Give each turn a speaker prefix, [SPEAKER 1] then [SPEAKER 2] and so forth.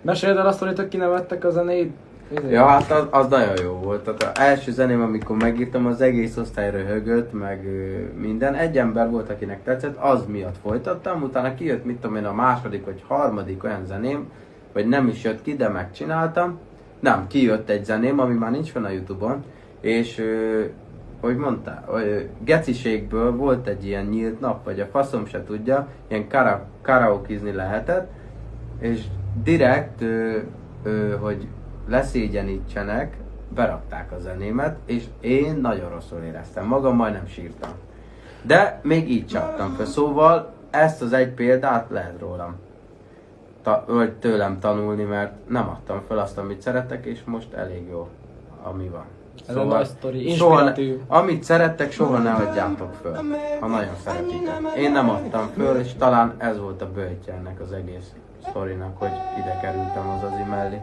[SPEAKER 1] Meséld el azt, hogy kinevettek a zenét.
[SPEAKER 2] Ja, hát az nagyon jó volt. Tehát az első zeném, amikor megírtam, az egész osztály röhögött, meg minden. Egy ember volt, akinek tetszett, az miatt folytattam. Utána kijött, mit tudom én, a második vagy harmadik olyan zeném, vagy nem is jött ki, de megcsináltam. Nem, kijött egy zeném, ami már nincs fenn a Youtube-on, és hogy mondtál, geciségből volt egy ilyen nyílt nap, vagy a faszom se tudja, ilyen karaokizni lehetett, és direkt, hogy leszégyenítsenek, berakták a zenémet, és én nagyon rosszul éreztem magam, majdnem sírtam. De még így csaptam fel, szóval ezt az egy példát lehet rólam, vagy tőlem tanulni, mert nem adtam fel azt, amit szeretek, és most elég jó, ami van.
[SPEAKER 1] Ez a nagy sztori,
[SPEAKER 2] soha, amit szerettek, soha ne adjátok föl, ha nagyon szeretitek. Én nem adtam föl, és talán ez volt a böjtje ennek az egész sztorinak, hogy ide kerültem az Azi mellé.